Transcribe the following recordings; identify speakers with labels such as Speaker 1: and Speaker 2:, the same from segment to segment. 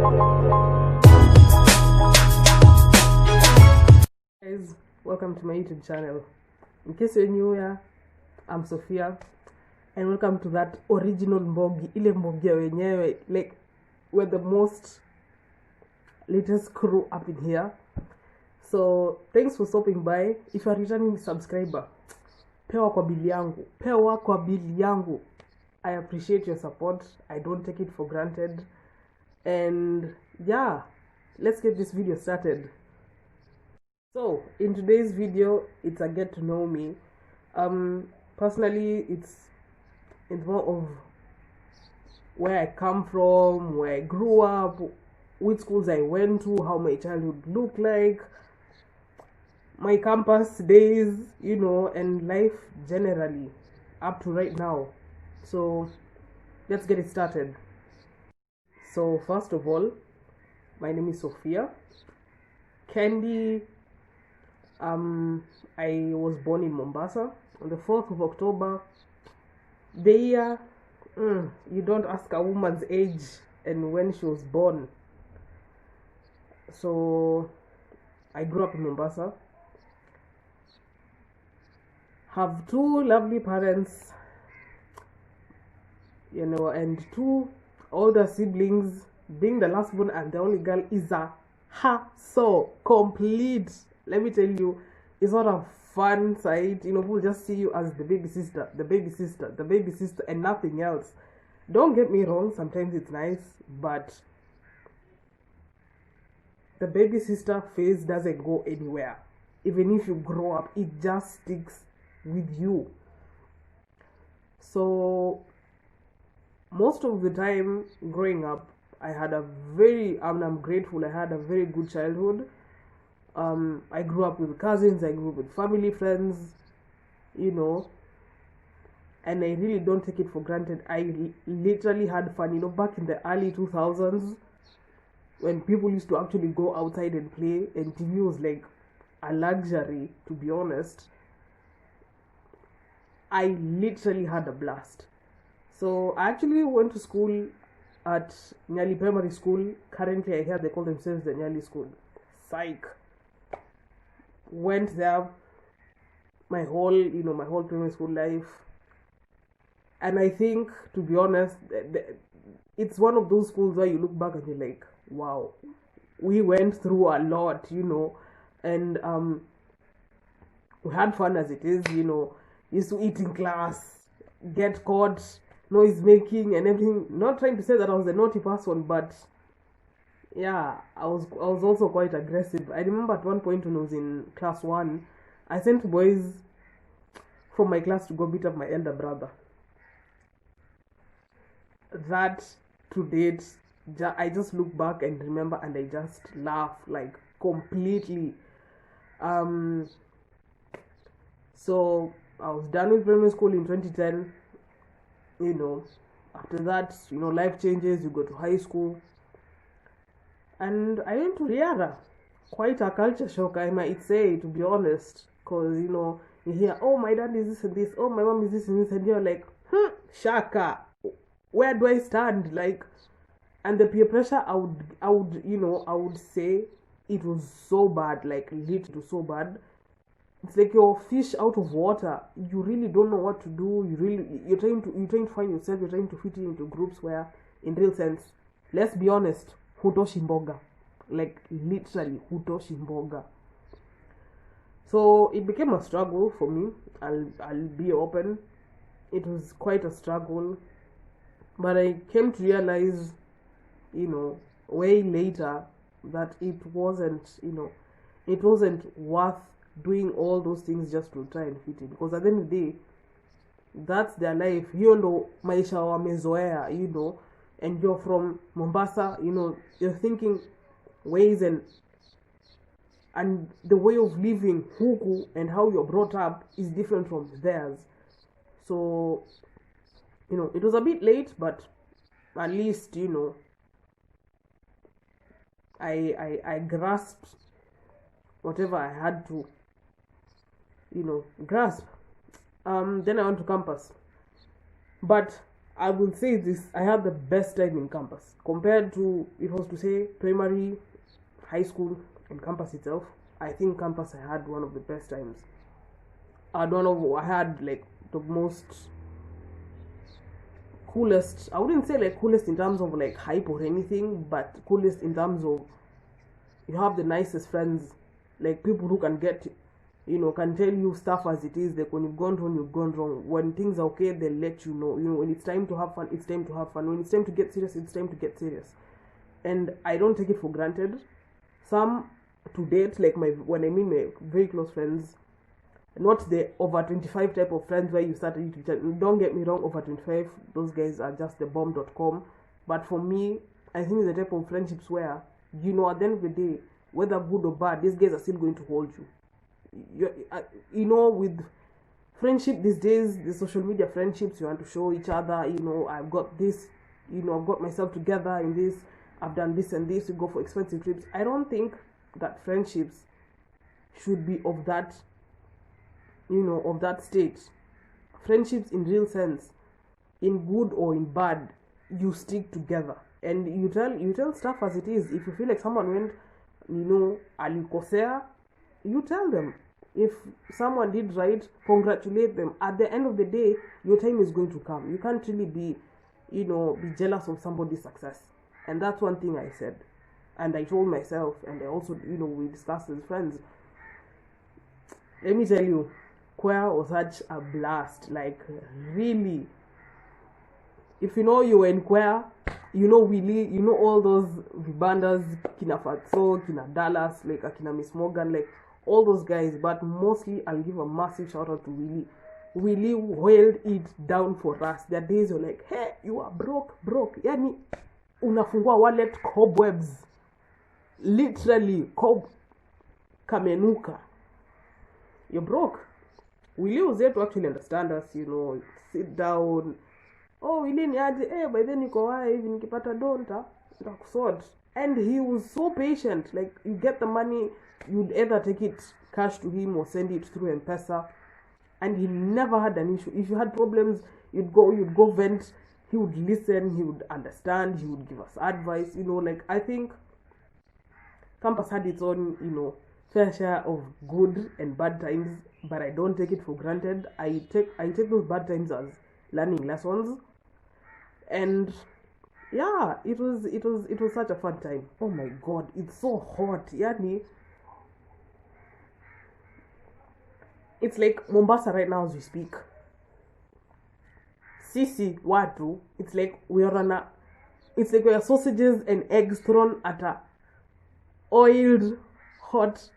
Speaker 1: Guys, welcome to my YouTube channel. In case you're new here, I'm Sophia, and welcome to that original mbogi, ile mbogi ya wenyewe. Like, we're the most latest crew up in here. So thanks for stopping by. If you're a returning subscriber, pewa kwa bili yangu. I appreciate your support. I don't take it for granted. And yeah, let's get this video started. So in today's video, it's a get to know me. Personally, it's more of where I come from, where I grew up, which schools I went to, how my childhood looked like, my campus days, you know, and life generally up to right now. So let's get it started. So first of all, my name is Sophia Candy. I was born in Mombasa on the 4th of October. The year, you don't ask a woman's age and when she was born. So I grew up in Mombasa. Have two lovely parents, you know, and two older siblings. Being the last born and the only girl is a so complete. Let me tell you, it's not a fun sight. You know, people just see you as the baby sister, and nothing else. Don't get me wrong, sometimes it's nice, but the baby sister phase doesn't go anywhere. Even if you grow up, it just sticks with you. So most of the time growing up, I'm grateful I had a very good childhood. I grew up with cousins, I grew up with family, friends, you know, and I really don't take it for granted. I literally had fun, you know, back in the early 2000s when people used to actually go outside and play, and TV was like a luxury, to be honest. I literally had a blast. So I actually went to school at Nyali Primary School. Currently, I hear they call themselves the Nyali School. Psych. Went there my whole primary school life. And I think, to be honest, it's one of those schools where you look back and you're like, wow, we went through a lot, you know. And we had fun as it is, you know. Used to eat in class, get caught, noise making and everything. Not trying to say that I was a naughty person, but yeah, I was also quite aggressive. I remember at one point when I was in class 1, I sent boys from my class to go beat up my elder brother. That, to date, I just look back and remember and I just laugh, like, completely. So I was done with primary school in 2010. You know, after that, you know, life changes, you go to high school. And I went to Riara. Quite a culture shock, I might say, to be honest. Because, you know, you hear, oh, my dad is this and this, oh, my mom is this and this, and you're like, shaka, where do I stand? Like, and the peer pressure, I would say it was so bad, like, literally so bad. It's like you're fish out of water. You really don't know what to do. You're trying to find yourself. You're trying to fit into groups where, in real sense, let's be honest, hutoshi mboga, like literally hutoshi mboga. So it became a struggle for me. I'll be open. It was quite a struggle, but I came to realize, you know, way later that it wasn't worth doing all those things just to try and fit in, because at the end of the day, that's their life. You know, maisha wamezoea, you know, and you're from Mombasa, you know, you're thinking ways and the way of living huku and how you're brought up is different from theirs. So, you know, it was a bit late, but at least, you know, I grasped whatever I had to, you know, grasp. Then I went to campus. But I would say this: I had the best time in campus compared to, it was to say, primary, high school, and campus itself. I think campus I had one of the best times. I had like the most coolest. I wouldn't say like coolest in terms of like hype or anything, but coolest in terms of you have the nicest friends, like people who can get, can tell you stuff as it is. Like when you've gone wrong, you've gone wrong. When things are okay, they'll let you know. When it's time to have fun, it's time to have fun. When it's time to get serious, it's time to get serious. And I don't take it for granted. Some to date, like when I mean my very close friends, not the over 25 type of friends where you start a YouTube channel. Don't get me wrong, over 25, those guys are just the bomb.com. But for me, I think it's the type of friendships where, at the end of the day, whether good or bad, these guys are still going to hold you. With friendship these days, the social media friendships, you want to show each other, I've got this, I've got myself together in this, I've done this and this, you go for expensive trips. I don't think that friendships should be of that, of that state. Friendships in real sense, in good or in bad, you stick together and you tell stuff as it is. If you feel like someone went, alikosea, you tell them. If someone did right, congratulate them. At the end of the day, your time is going to come. You can't really be jealous of somebody's success. And that's one thing I said. And I told myself, and I also, we discussed as friends. Let me tell you, choir was such a blast. Like, really. If you were in choir, Willie, all those vibandas, kina Fatso, kina Dallas, like akina Miss Morgan, like all those guys. But mostly, I'll give a massive shout out to Willie. Willie held it down for us. There are days you're like, hey, you are broke. Yani, unafungua wallet, cobwebs. Literally, kamenuka. You're broke. Willie was there to actually understand us, sit down. Oh, Willie ni aje, by then niko wapi hivi nikipata donta, nitakusort. And he was so patient. Like, you get the money, you'd either take it cash to him or send it through M-Pesa. And he never had an issue. If you had problems, you'd go vent. He would listen, he would understand, he would give us advice. I think campus had its own, fair share of good and bad times, but I don't take it for granted. I take those bad times as learning lessons. And yeah, it was such a fun time. Oh my god, it's so hot. Yani, it's like Mombasa right now as we speak. Sisi watu, it's like we are sausages and eggs thrown at a oiled hot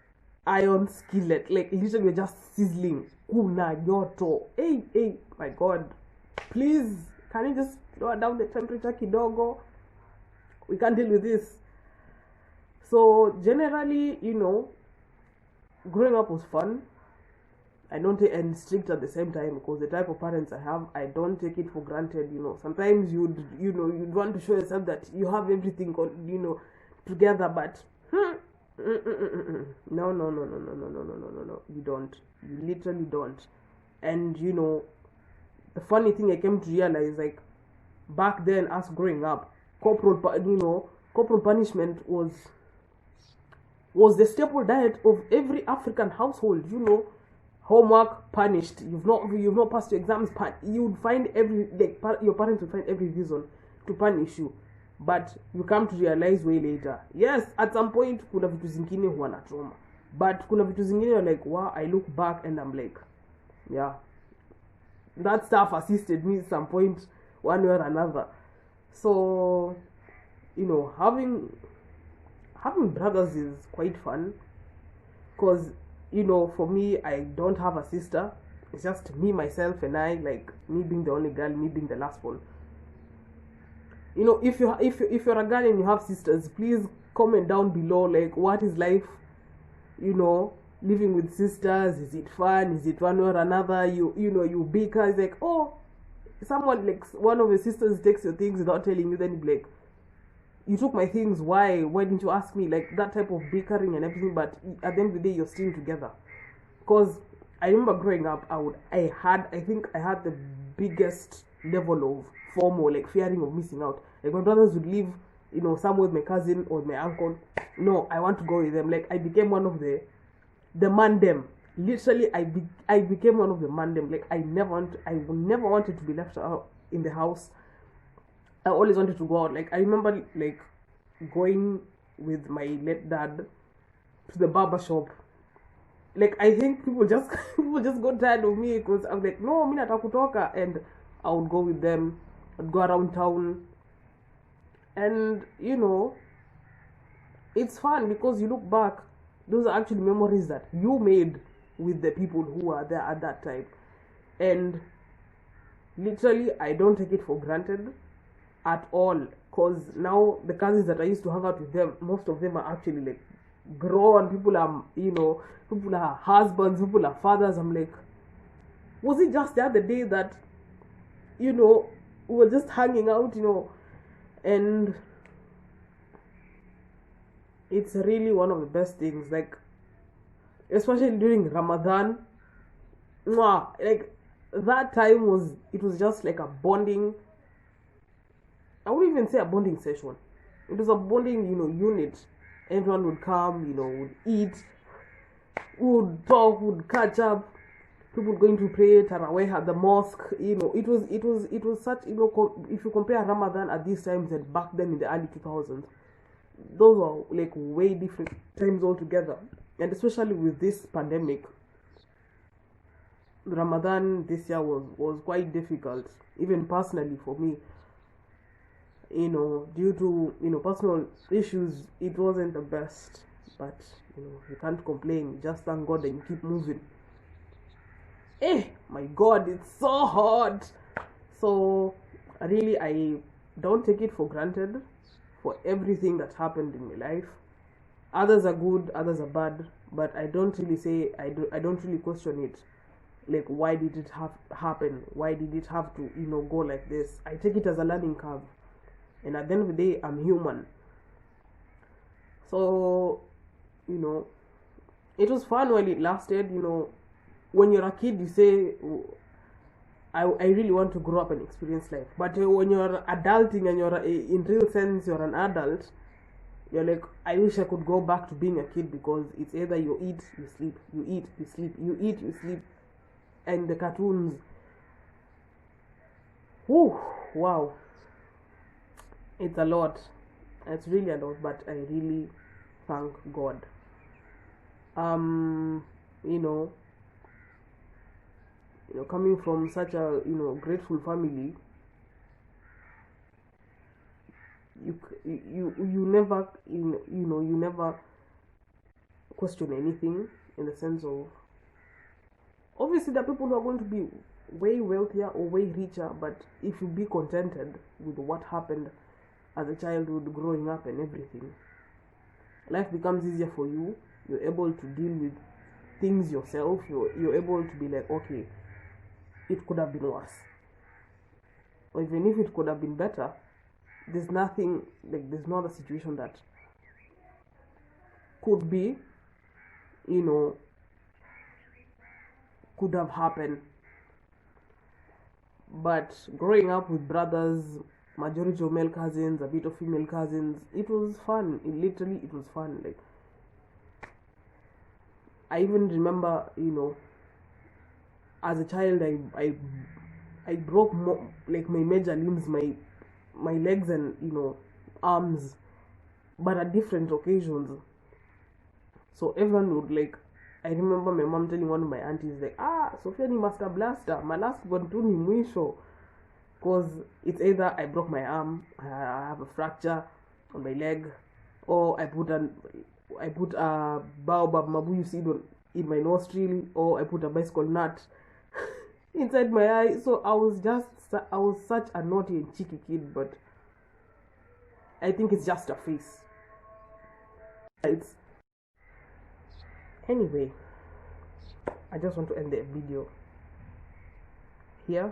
Speaker 1: iron skillet. Like, literally we're just sizzling. Kuna joto. Hey, my god. Please, can you just lower down the temperature kidogo? We can't deal with this. So generally, growing up was fun. I don't take and strict at the same time, because the type of parents I have, I don't take it for granted. Sometimes you'd want to show yourself that you have everything together, but no, you don't. You literally don't. And the funny thing I came to realize, like, back then, us growing up, corporal punishment was the staple diet of every African household. Homework, punished. You've not passed your exams, you'd find your parents would find every reason to punish you. But you come to realize way later, yes, at some point kuna vitu zingine huwa na trauma, but kuna vitu zingine you're like, wow, I look back and I'm like, yeah, that stuff assisted me at some point, one way or another. So having brothers is quite fun, because for me, I don't have a sister. It's just me, myself, and I. Like, me being the only girl, me being the last one. If you're a girl and you have sisters, please comment down below. Like, what is life? Living with sisters. Is it fun? Is it one or another? You bicker. It's like, oh, someone, like, one of your sisters takes your things without telling you. Then you be like, you took my things, why didn't you ask me? Like, that type of bickering and everything. But at the end of the day, you're still together. Because I remember growing up, I think I had the biggest level of FOMO, like fearing of missing out. Like my brothers would leave, somewhere with my cousin or with my uncle. No, I want to go with them. Like I became one of the mandem. Literally, I became one of the mandem. Like I never wanted to be left out in the house. I always wanted to go out. Like I remember like going with my late dad to the barber shop. Like I think people just got tired of me because I'm like, no, mimi nataka kutoka, and I would go with them. I'd go around town, and it's fun because you look back, those are actually memories that you made with the people who are there at that time. And literally, I don't take it for granted at all, because now the cousins that I used to hang out with them, most of them are actually like grown. People are husbands, people are fathers. I'm like, was it just the other day that we were just hanging out, and it's really one of the best things, like especially during Ramadan. Like that time was just like a bonding. I wouldn't even say a bonding session. It was a bonding, unit. Everyone would come, would eat, would talk, would catch up. People going to pray Taraweh at the mosque. It was such, if you compare Ramadan at these times and back then in the early 2000s, those are like way different times altogether. And especially with this pandemic, Ramadan this year was quite difficult, even personally for me. Due to personal issues, it wasn't the best, but you can't complain. Just thank God and keep moving. My God, it's so hot. So really, I don't take it for granted for everything that happened in my life. Others are good, others are bad, but I don't really question it. Like, why did it happen? Why did it have to go like this? I take it as a learning curve. And at the end of the day, I'm human. So, it was fun while it lasted. When you're a kid, you say, I really want to grow up and experience life. But when you're adulting and you're in real sense, you're an adult, you're like, I wish I could go back to being a kid, because it's either you eat, you sleep, you eat, you sleep, you eat, you sleep. And the cartoons. Whew, wow. It's a lot. It's really a lot, but I really thank God. Coming from such a grateful family, you never you never question anything, in the sense of, obviously there are people who are going to be way wealthier or way richer, but if you be contented with what happened as a childhood, growing up and everything, life becomes easier for you. You're able to deal with things yourself. You're able to be like, okay, it could have been worse, or even if it could have been better, there's nothing, like there's not a situation that could be could have happened. But growing up with brothers, majority of male cousins, a bit of female cousins, it was fun. It was fun. Like, I even remember, as a child, I broke like my major limbs, my legs and arms, but at different occasions. So everyone would like, I remember my mom telling one of my aunties like, Sophia ni master blaster, my last one tu ni mwisho, because it's either I broke my arm, I have a fracture on my leg, or I put a baobab mabuyu seed in my nostril, or I put a bicycle nut inside my eye. So I was such a naughty and cheeky kid, but I think it's just a face. Anyway, I just want to end the video here.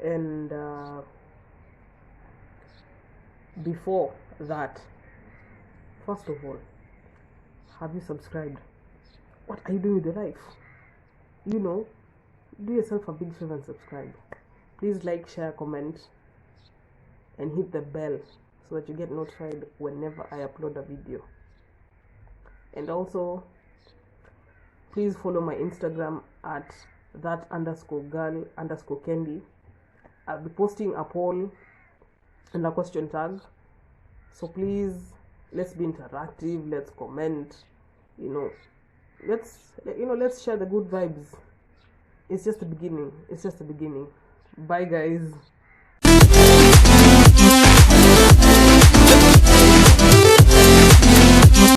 Speaker 1: And before that, first of all, have you subscribed? What are you doing with your life? Do yourself a big favor and subscribe. Please like, share, comment, and hit the bell so that you get notified whenever I upload a video. And also, please follow my Instagram at that_girl_candy. I'll be posting a poll and a question tag. So please, let's be interactive, let's comment, let's share the good vibes. It's just the beginning. Bye guys.